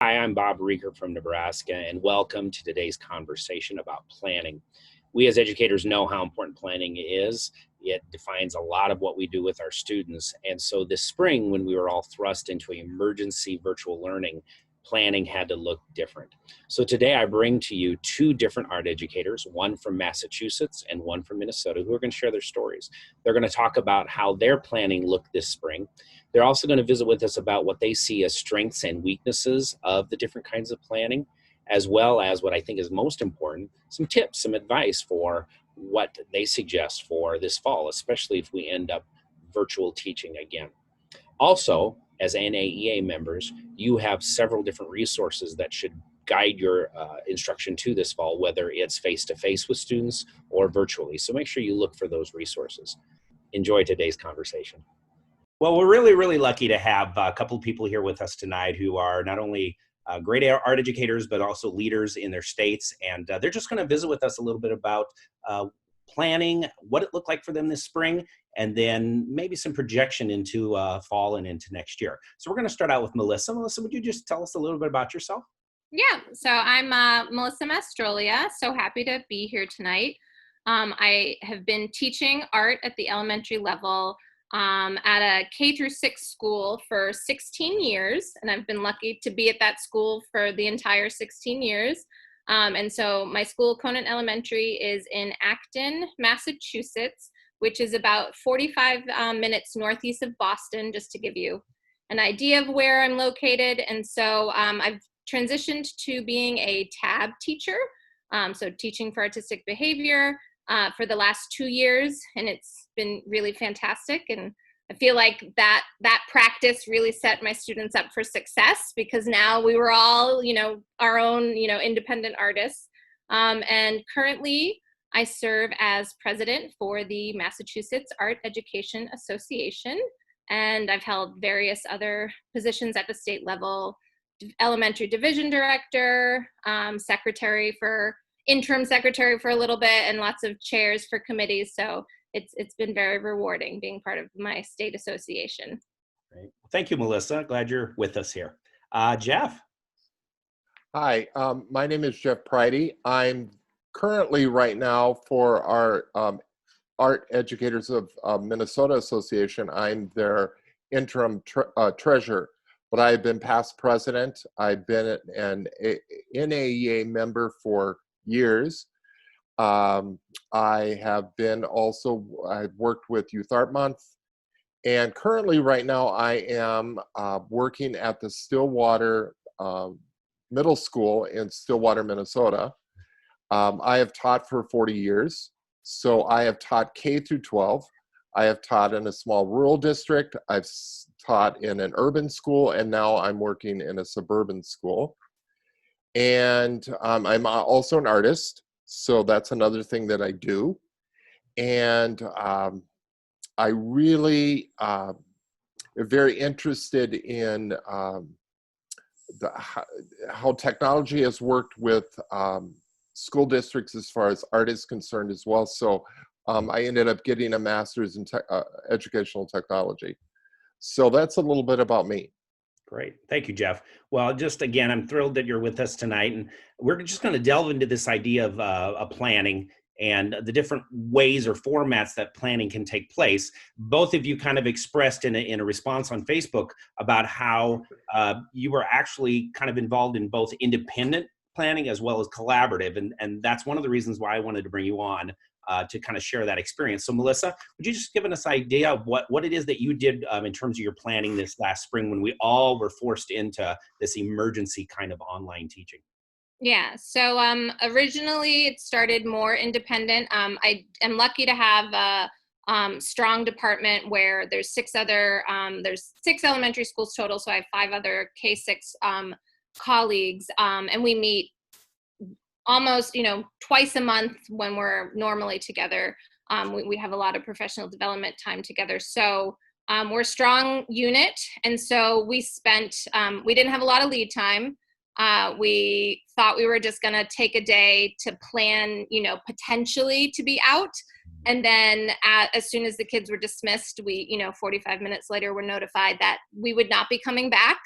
Hi, I'm Bob Rieger from Nebraska, and welcome to today's conversation about planning. We as educators know how important planning is. It defines a lot of what we do with our students. And so this spring, when we were all thrust into emergency virtual learning, planning had to look different. So today I bring to you two different art educators, one from Massachusetts and one from Minnesota, who are going to share their stories. They're going to talk about how their planning looked this spring. They're also going to visit with us about what they see as strengths and weaknesses of the different kinds of planning, as well as what I think is most important, some tips, some advice for what they suggest for this fall, especially if we end up virtual teaching again. Also, as NAEA members, you have several different resources that should guide your instruction to this fall, whether it's face-to-face with students or virtually. So make sure you look for those resources. Enjoy today's conversation. Well, we're really lucky to have a couple of people here with us tonight who are not only great art educators, but also leaders in their states. And they're just going to visit with us a little bit about planning, what it looked like for them this spring, and then maybe some projection into fall and into next year. So we're going to start out with Melissa. Melissa, would you just tell us a little bit about yourself? Yeah, so I'm Melissa Mastrolia. So happy to be here tonight. I have been teaching art at the elementary level at a K through 6 school for 16 years, and I've been lucky to be at that school for the entire 16 years. And so my school, Conant Elementary, is in Acton, Massachusetts, which is about 45 minutes northeast of Boston, just to give you an idea of where I'm located. And so I've transitioned to being a TAB teacher, so teaching for artistic behavior for the last 2 years, and it's been really fantastic. And I feel like that practice really set my students up for success, because now we were all, our own, independent artists. And currently I serve as president for the Massachusetts Art Education Association, and I've held various other positions at the state level: elementary division director, interim secretary for a little bit, and lots of chairs for committees. So it's been very rewarding being part of my state association. Great. Thank you, Melissa. Glad you're with us here. Jeff. Hi, my name is Jeff Pridey. I'm currently right now for our Art Educators of Minnesota Association. I'm their interim treasurer, but I've been past president. I've been an NAEA member for years. I have been also, I've worked with Youth Art Month, and currently right now I am working at the Stillwater Middle School in Stillwater, Minnesota. I have taught for 40 years. So I have taught K through 12. I have taught in a small rural district. I've taught in an urban school, and now I'm working in a suburban school. And I'm also an artist, so that's another thing that I do. And I really am very interested in how technology has worked with school districts as far as art is concerned as well. So I ended up getting a master's in educational technology. So that's a little bit about me. Great. Thank you, Jeff. Well, just again, I'm thrilled that you're with us tonight. And we're just going to delve into this idea of planning and the different ways or formats that planning can take place. Both of you kind of expressed in a response on Facebook about how you were actually kind of involved in both independent planning as well as collaborative. And that's one of the reasons why I wanted to bring you on to kind of share that experience. So Melissa, would you just give us an idea of what it is that you did in terms of your planning this last spring when we all were forced into this emergency kind of online teaching? Yeah, so originally it started more independent. I am lucky to have a strong department where there's six elementary schools total, so I have 5 other K-6 colleagues, and we meet almost twice a month when we're normally together. We have a lot of professional development time together, so we're a strong unit. And so we didn't have a lot of lead time. We thought we were just going to take a day to plan, potentially to be out. And then as soon as the kids were dismissed, we, 45 minutes later, were notified that we would not be coming back.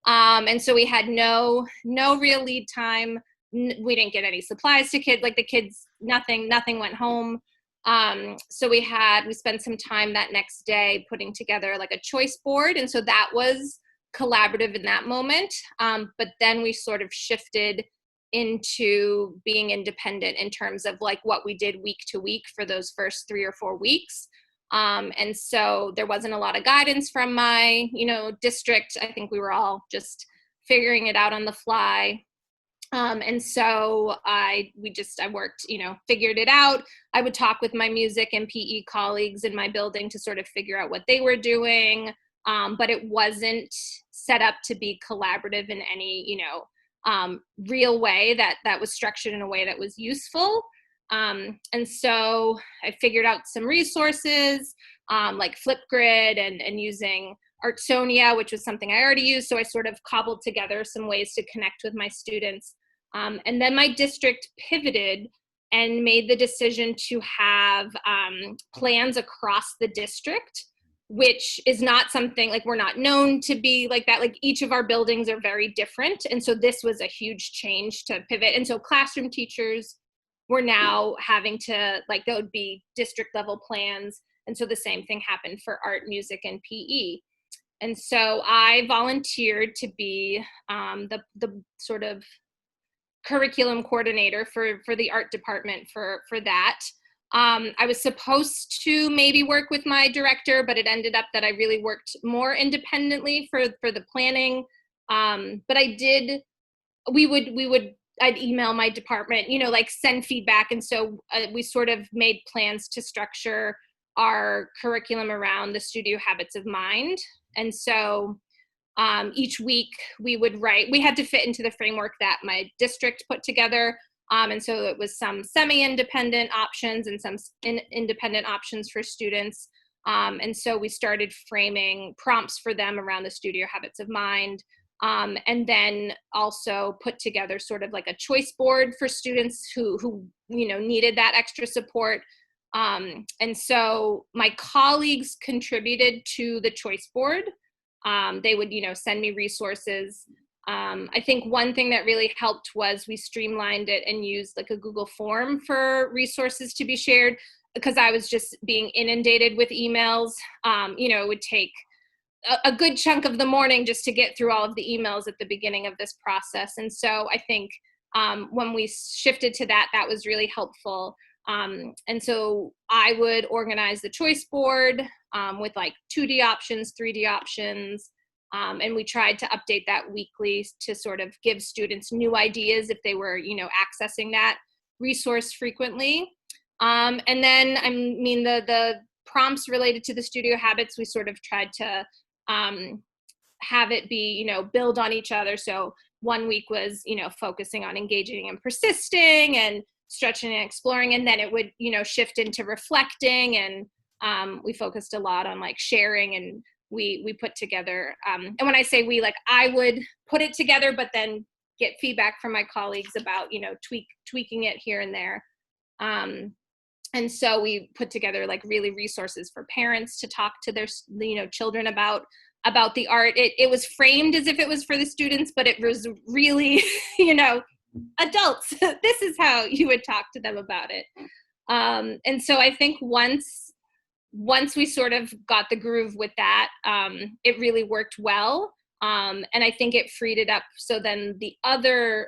And so we had no real lead time. We didn't get any supplies to kids, like the kids, nothing went home. So we spent some time that next day putting together like a choice board. And so that was collaborative in that moment. But then we sort of shifted into being independent in terms of like what we did week to week for those first 3 or 4 weeks. And so there wasn't a lot of guidance from my, district. I think we were all just figuring it out on the fly. And so I worked, figured it out. I would talk with my music and PE colleagues in my building to sort of figure out what they were doing. But it wasn't set up to be collaborative in any, real way that was structured in a way that was useful. And so I figured out some resources, like Flipgrid and using Artsonia, which was something I already used. So I sort of cobbled together some ways to connect with my students. And then my district pivoted and made the decision to have plans across the district, which is not something, like, we're not known to be like that. Like, each of our buildings are very different. And so this was a huge change to pivot. And so classroom teachers were now having to, like, that would be district level plans. And so the same thing happened for art, music, and PE. And so I volunteered to be the sort of curriculum coordinator for the art department for that. I was supposed to maybe work with my director, but it ended up that I really worked more independently for the planning. But I'd email my department, like send feedback. And so we sort of made plans to structure our curriculum around the studio habits of mind. And so each week we had to fit into the framework that my district put together. And so it was some semi-independent options and some independent options for students. And so we started framing prompts for them around the studio habits of mind. And then also put together sort of like a choice board for students who needed that extra support. And so my colleagues contributed to the choice board. They would, send me resources. I think one thing that really helped was we streamlined it and used like a Google form for resources to be shared, because I was just being inundated with emails. It would take a good chunk of the morning just to get through all of the emails at the beginning of this process. And so I think when we shifted to that was really helpful. And so I would organize the choice board with like 2D options, 3D options. And we tried to update that weekly to sort of give students new ideas if they were, accessing that resource frequently. And then, the prompts related to the studio habits, we sort of tried to have it be, build on each other. So one week was, focusing on engaging and persisting and stretching and exploring. And then it would, shift into reflecting. And we focused a lot on like sharing, and we put together, and when I say we, like, I would put it together, but then get feedback from my colleagues about, tweaking it here and there. And so we put together like really resources for parents to talk to their, children about the art. It was framed as if it was for the students, but it was really, adults. This is how you would talk to them about it. And so I think once we sort of got the groove with that, it really worked well. And I think it freed it up. So then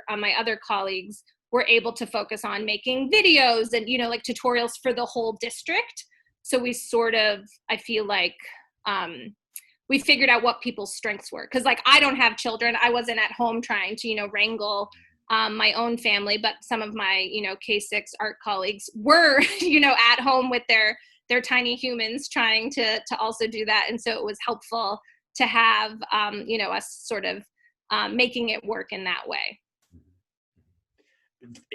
my other colleagues were able to focus on making videos and, like tutorials for the whole district. So we sort of, I feel like, we figured out what people's strengths were. Cause like, I don't have children. I wasn't at home trying to, wrangle my own family, but some of my, K6 art colleagues were, at home with their tiny humans trying to also do that. And so it was helpful to have, us sort of making it work in that way.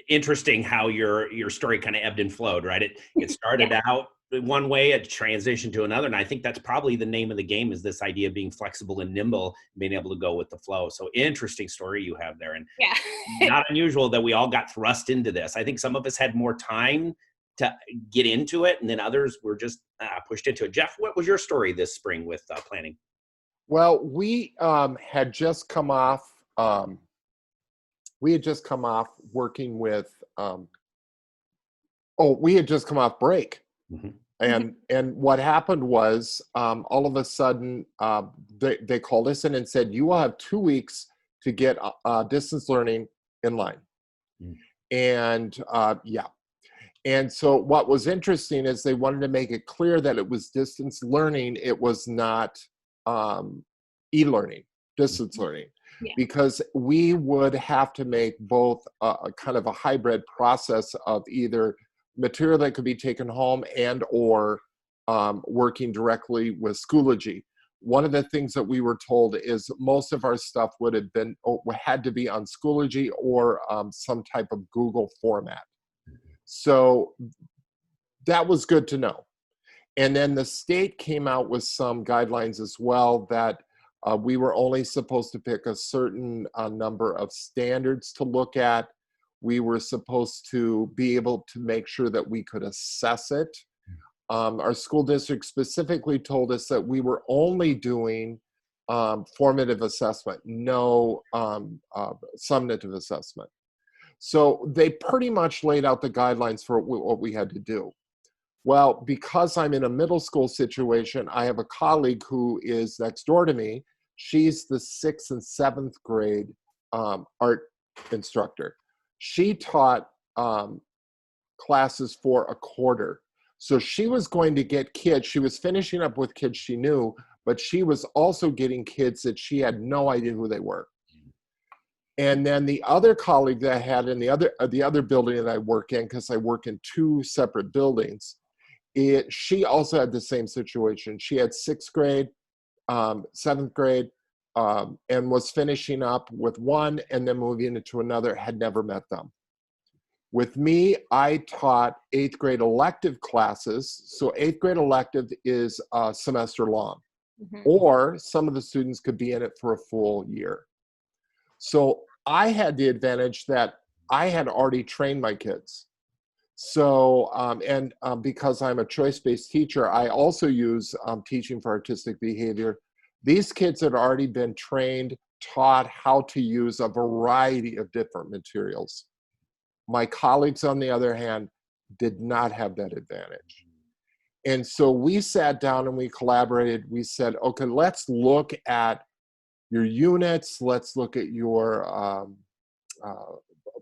Interesting how your story kind of ebbed and flowed, right? It started out one way, it transitioned to another. And I think that's probably the name of the game, is this idea of being flexible and nimble, being able to go with the flow. So interesting story you have there. And yeah. not unusual that we all got thrust into this. I think some of us had more time to get into it, and then others were just pushed into it. Jeff, what was your story this spring with planning? Well, we had just come off. We had just come off working with. We had just come off break, and what happened was all of a sudden they called us in and said, "You will have 2 weeks to get distance learning in line." And and so what was interesting is they wanted to make it clear that it was distance learning. It was not e-learning, distance learning, because we would have to make both a kind of a hybrid process of either material that could be taken home and or working directly with Schoology. One of the things that we were told is most of our stuff would have been, had to be on Schoology or some type of Google format. So that was good to know. And then the state came out with some guidelines as well that we were only supposed to pick a certain number of standards to look at. We were supposed to be able to make sure that we could assess it. Our school district specifically told us that we were only doing formative assessment, no summative assessment. So they pretty much laid out the guidelines for what we had to do. Well, because I'm in a middle school situation, I have a colleague who is next door to me. She's the 6th and 7th grade art instructor. She taught classes for a quarter. So she was going to get kids. She was finishing up with kids she knew, but she was also getting kids that she had no idea who they were. And then the other colleague that I had in the other building that I work in, because I work in 2 separate buildings, she also had the same situation. She had 6th grade, 7th grade, and was finishing up with one and then moving into another, had never met them. With me, I taught 8th grade elective classes. So 8th grade elective is a semester long, or some of the students could be in it for a full year. So I had the advantage that I had already trained my kids. So, because I'm a choice-based teacher, I also use teaching for artistic behavior. These kids had already been trained, taught how to use a variety of different materials. My colleagues, on the other hand, did not have that advantage. And so we sat down and we collaborated. We said, okay, let's look at your units. Let's look at your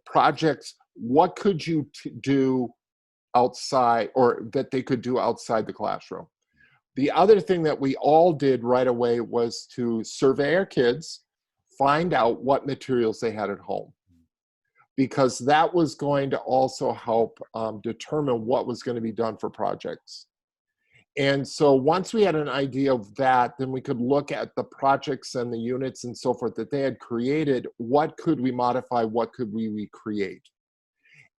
projects. What could you do outside, or that they could do outside the classroom? The other thing that we all did right away was to survey our kids, find out what materials they had at home, because that was going to also help determine what was going to be done for projects. And so once we had an idea of that, then we could look at the projects and the units and so forth that they had created. What could we modify? What could we recreate?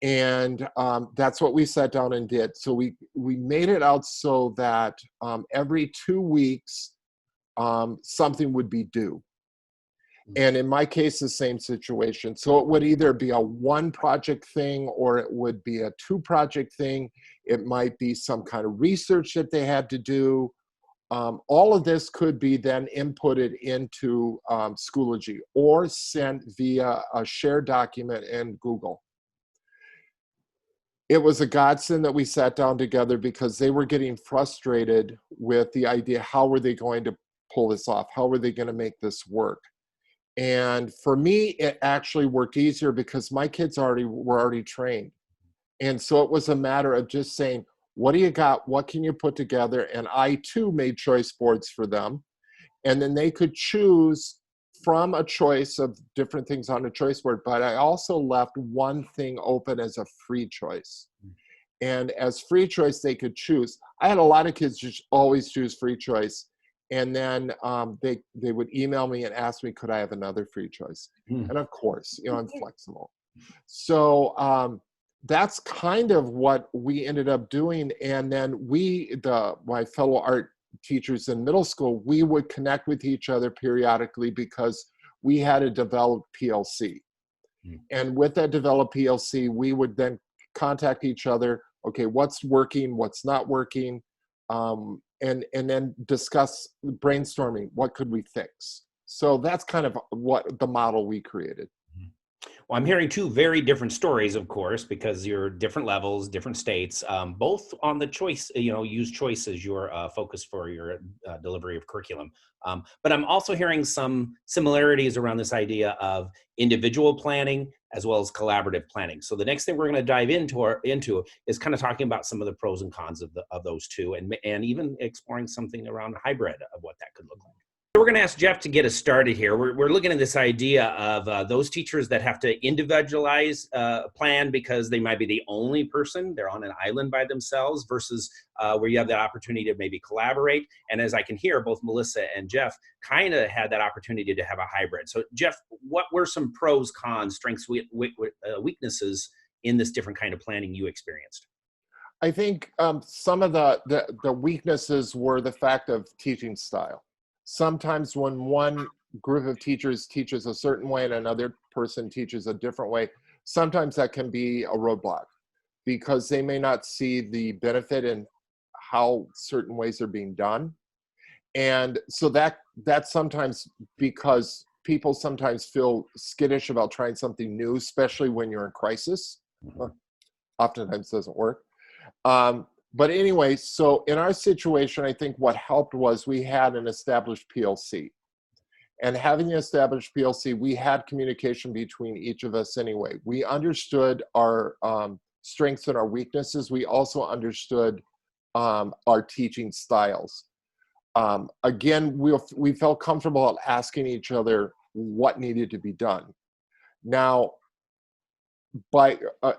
And that's what we sat down and did. So we made it out so that every 2 weeks, something would be due. And in my case, the same situation. So it would either be a 1 project thing, or it would be a 2 project thing. It might be some kind of research that they had to do. All of this could be then inputted into Schoology or sent via a shared document in Google. It was a godsend that we sat down together, because they were getting frustrated with the idea, how were they going to pull this off? How were they going to make this work? And for me, it actually worked easier because my kids were already trained. And so it was a matter of just saying, what do you got? What can you put together? And I too made choice boards for them. And then they could choose from a choice of different things on a choice board. But I also left one thing open as a free choice. And as free choice, they could choose. I had a lot of kids just always choose free choice. And then they would email me and ask me, could I have another free choice? And of course, I'm flexible. So that's kind of what we ended up doing. And then my fellow art teachers in middle school, we would connect with each other periodically, because we had a developed PLC. And with that developed PLC, we would then contact each other. okay, what's working, what's not working, and then discuss brainstorming, what could we fix? So that's kind of what the model we created. Well, I'm hearing two very different stories, of course, because you're different levels, different states, both on the choice, use choice as your focus for your delivery of curriculum. But I'm also hearing some similarities around this idea of individual planning as well as collaborative planning. So the next thing we're going to dive into is kind of talking about some of the pros and cons of those two, and even exploring something around hybrid of what that could look like. So we're going to ask Jeff to get us started here. We're looking at this idea of those teachers that have to individualize plan because they might be the only person, they're on an island by themselves, versus where you have that opportunity to maybe collaborate. And as I can hear, both Melissa and Jeff kind of had that opportunity to have a hybrid. So Jeff, what were some pros, cons, strengths, weaknesses in this different kind of planning you experienced? I think some of the weaknesses were the fact of teaching style. Sometimes when one group of teachers teaches a certain way and another person teaches a different way, sometimes that can be a roadblock because they may not see the benefit in how certain ways are being done. And so that's sometimes because people sometimes feel skittish about trying something new, especially when you're in crisis. Oftentimes doesn't work. But anyway, so in our situation, I think what helped was we had an established PLC. And having the established PLC, we had communication between each of us anyway. We understood our strengths and our weaknesses. We also understood our teaching styles. Again, we felt comfortable asking each other what needed to be done. Now,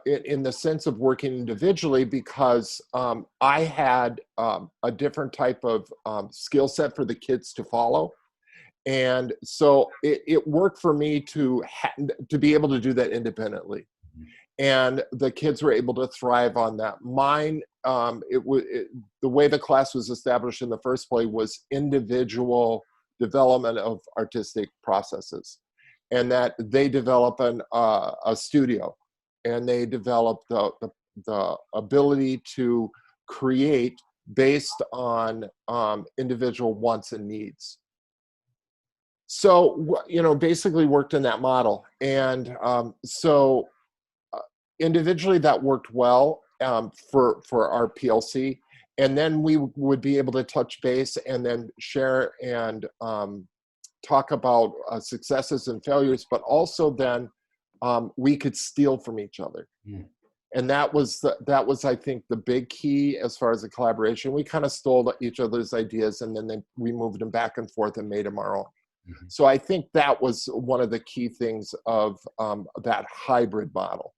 in the sense of working individually, because I had a different type of skill set for the kids to follow. And so it worked for me to be able to do that independently. And the kids were able to thrive on that. Mine, the way the class was established in the first place was individual development of artistic processes. And that they develop a studio. And they develop the ability to create based on individual wants and needs. So, basically worked in that model. And so individually that worked well for our PLC. And then we would be able to touch base and then share and talk about successes and failures, but also then we could steal from each other. And that was, I think, the big key as far as the collaboration. We kind of stole each other's ideas and then we moved them back and forth and made them our own. So I think that was one of the key things of that hybrid model.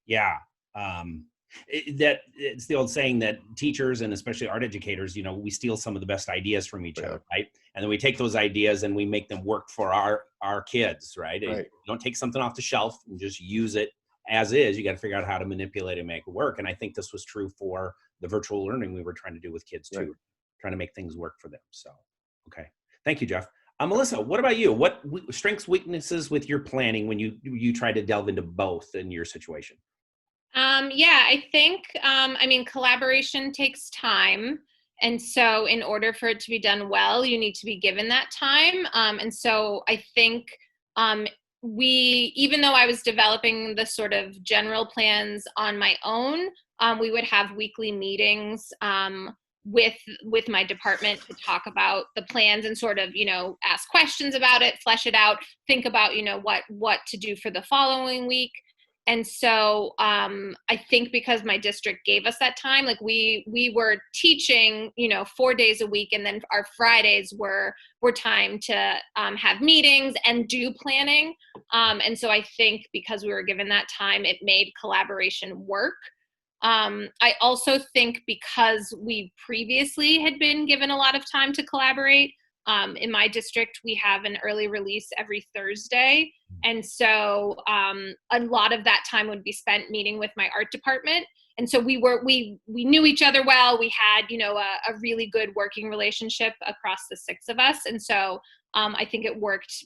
Yeah. That it's the old saying that teachers and especially art educators, we steal some of the best ideas from each other, right? And then we take those ideas and we make them work for our kids, right? You don't take something off the shelf and just use it as is. You got to figure out how to manipulate and make it work. And I think this was true for the virtual learning we were trying to do with kids too, trying to make things work for them. So, okay. Thank you, Jeff. Melissa, what about you? What strengths, weaknesses with your planning when you try to delve into both in your situation? Yeah, I think, collaboration takes time. And so in order for it to be done well, you need to be given that time. And so I think even though I was developing the sort of general plans on my own, we would have weekly meetings with my department to talk about the plans and sort of, ask questions about it, flesh it out, think about, what to do for the following week. And so I think because my district gave us that time, like we were teaching, 4 days a week, and then our Fridays were time to have meetings and do planning. And so I think because we were given that time, it made collaboration work. I also think because we previously had been given a lot of time to collaborate, in my district, we have an early release every Thursday. And so a lot of that time would be spent meeting with my art department. And so we knew each other well. We had, a really good working relationship across the 6 of us. And so I think it worked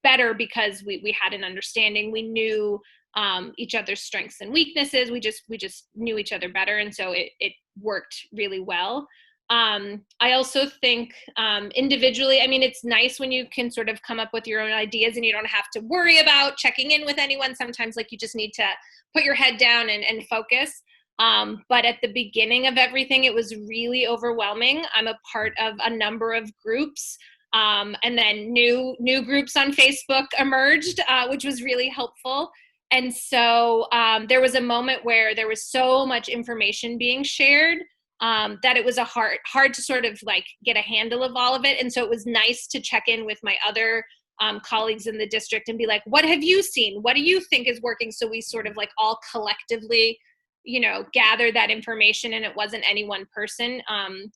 better because we had an understanding. We knew each other's strengths and weaknesses. We just knew each other better. And so it worked really well. I also think individually, I mean, it's nice when you can sort of come up with your own ideas and you don't have to worry about checking in with anyone. Sometimes like you just need to put your head down and focus. But at the beginning of everything, it was really overwhelming. I'm a part of a number of groups. And then new groups on Facebook emerged, which was really helpful. And so there was a moment where there was so much information being shared that it was hard to sort of like get a handle of all of it. And so it was nice to check in with my other colleagues in the district and be like, what have you seen? What do you think is working? So we sort of like all collectively, gather that information, and it wasn't any one person.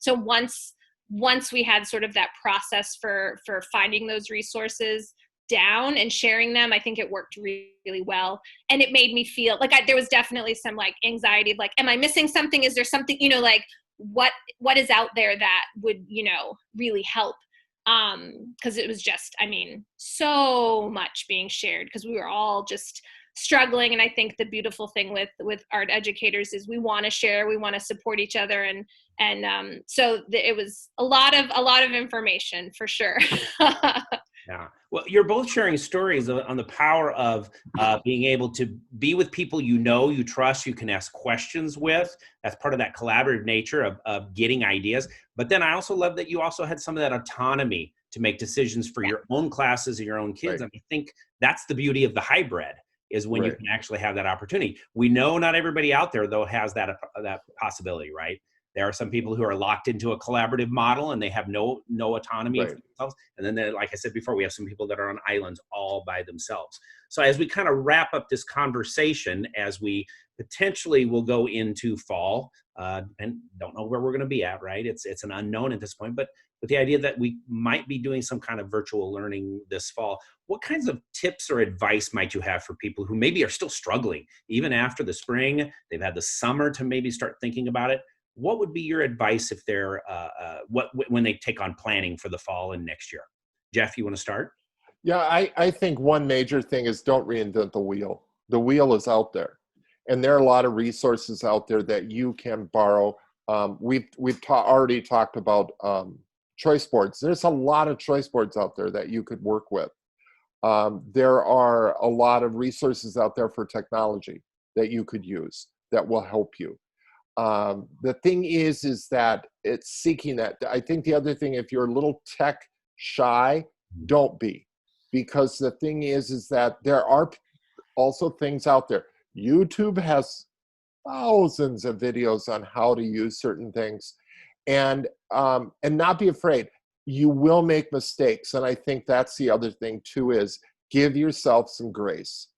So once we had sort of that process for finding those resources down and sharing them, I think it worked really, really well. And it made me feel like there was definitely some like anxiety of like, am I missing something? Is there something, like what is out there that would, really help? Because it was just, I mean, so much being shared because we were all just struggling. And I think the beautiful thing with art educators is we want to share, we want to support each other. And so it was a lot of information for sure. Yeah. Well, you're both sharing stories on the power of being able to be with people you trust, you can ask questions with. That's part of that collaborative nature of getting ideas. But then I also love that you also had some of that autonomy to make decisions for your own classes and your own kids. Right. I think that's the beauty of the hybrid, is when you can actually have that opportunity. We know not everybody out there, though, has that possibility, right? There are some people who are locked into a collaborative model and they have no autonomy for themselves. And then, like I said before, we have some people that are on islands all by themselves. So as we kind of wrap up this conversation, as we potentially will go into fall, and don't know where we're going to be at, right? It's an unknown at this point, but with the idea that we might be doing some kind of virtual learning this fall, what kinds of tips or advice might you have for people who maybe are still struggling, even after the spring, they've had the summer to maybe start thinking about it? What would be your advice if they're when they take on planning for the fall and next year? Jeff, you want to start? Yeah, I think one major thing is don't reinvent the wheel. The wheel is out there, and there are a lot of resources out there that you can borrow. We've already talked about choice boards. There's a lot of choice boards out there that you could work with. There are a lot of resources out there for technology that you could use that will help you. The thing is that it's seeking that. I think the other thing, if you're a little tech shy, don't be, because the thing is that there are also things out there. YouTube has thousands of videos on how to use certain things, and not be afraid. You will make mistakes, and I think that's the other thing too, is give yourself some grace.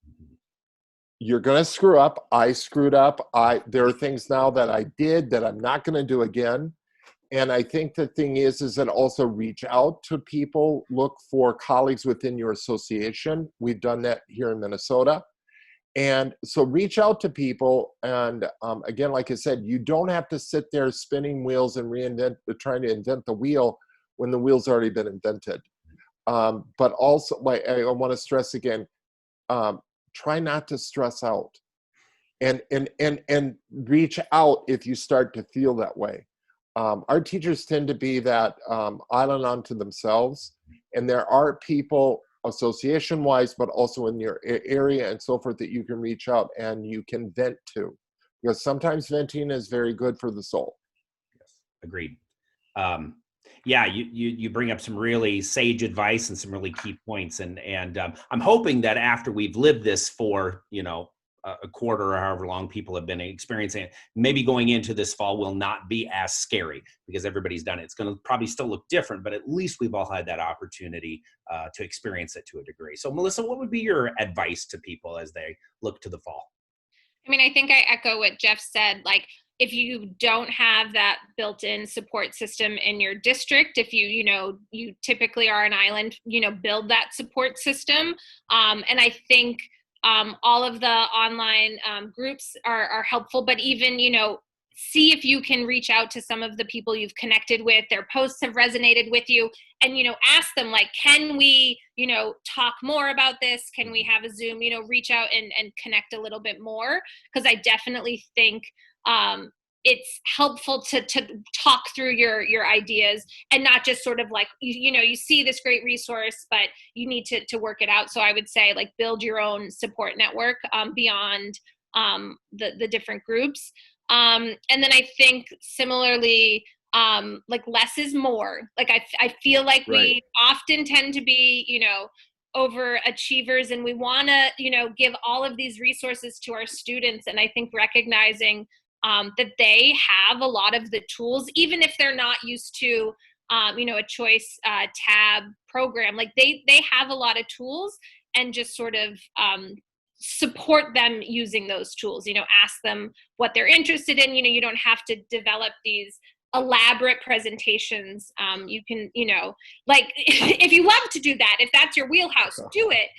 You're going to screw up. I screwed up. There are things now that I did that I'm not going to do again. And I think the thing is that also reach out to people, look for colleagues within your association. We've done that here in Minnesota. And so reach out to people. And again, like I said, you don't have to sit there spinning wheels and trying to invent the wheel when the wheel's already been invented. But also, like I want to stress again, try not to stress out, and reach out if you start to feel that way. Our teachers tend to be that island unto themselves, and there are people association wise, but also in your area and so forth, that you can reach out and you can vent to, because sometimes venting is very good for the soul. Yes, agreed. Yeah, you bring up some really sage advice and some really key points, and I'm hoping that after we've lived this for a quarter or however long people have been experiencing it, maybe going into this fall will not be as scary because everybody's done it. It's going to probably still look different, but at least we've all had that opportunity to experience it to a degree. So Melissa, what would be your advice to people as they look to the fall? I mean, I think I echo what Jeff said. Like, if you don't have that built-in support system in your district, if you typically are an island, build that support system. And I think all of the online groups are helpful, but even, see if you can reach out to some of the people you've connected with, their posts have resonated with you, and, ask them, like, can we, talk more about this? Can we have a Zoom, reach out and connect a little bit more? Because I definitely think it's helpful to talk through your ideas, and not just sort of like, you see this great resource, but you need to work it out. So I would say, like, build your own support network beyond the different groups. And then I think similarly, like, less is more. Like, I feel like we often tend to be, overachievers, and we want to, give all of these resources to our students. And I think recognizing that they have a lot of the tools, even if they're not used to, a choice tab program, like they have a lot of tools, and just sort of support them using those tools, ask them what they're interested in. You don't have to develop these elaborate presentations. You can, like, if you love to do that, if that's your wheelhouse, do it.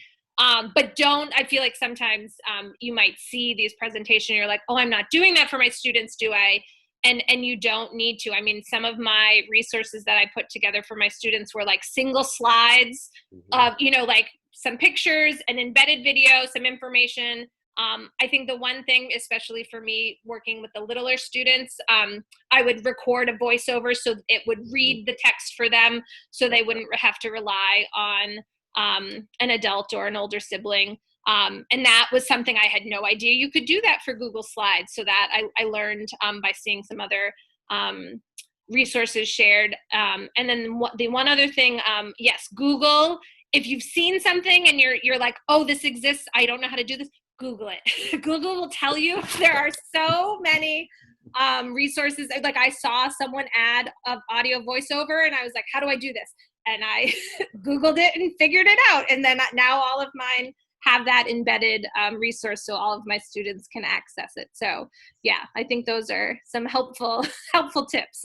But don't, I feel like sometimes you might see these presentations and you're like, oh, I'm not doing that for my students, do I? And you don't need to. I mean, some of my resources that I put together for my students were like single slides of, like some pictures, an embedded video, some information. I think the one thing, especially for me working with the littler students, I would record a voiceover so it would read the text for them, so they wouldn't have to rely on an adult or an older sibling. And that was something I had no idea you could do that for Google Slides. So that I learned by seeing some other resources shared. And then the one other thing, yes, Google. If you've seen something and you're like, oh, this exists, I don't know how to do this, Google it. Google will tell you. There are so many resources. Like, I saw someone add an audio voiceover, and I was like, how do I do this? And I Googled it and figured it out. And then now all of mine have that embedded resource, so all of my students can access it. So yeah, I think those are some helpful tips.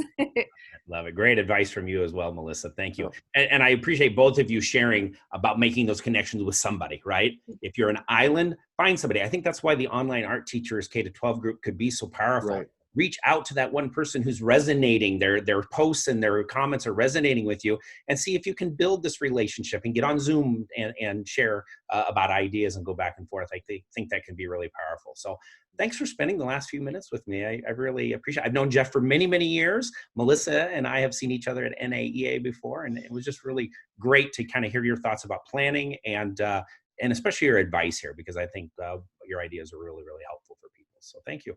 Love it. Great advice from you as well, Melissa. Thank you. And I appreciate both of you sharing about making those connections with somebody, right? If you're an island, find somebody. I think that's why the online art teachers K-12 group could be so powerful. Right. Reach out to that one person who's resonating, their posts and their comments are resonating with you, and see if you can build this relationship and get on Zoom and share about ideas and go back and forth. I think that can be really powerful. So thanks for spending the last few minutes with me. I really appreciate it. I've known Jeff for many, many years. Melissa and I have seen each other at NAEA before, and it was just really great to kind of hear your thoughts about planning and especially your advice here, because I think your ideas are really, really helpful for people. So thank you.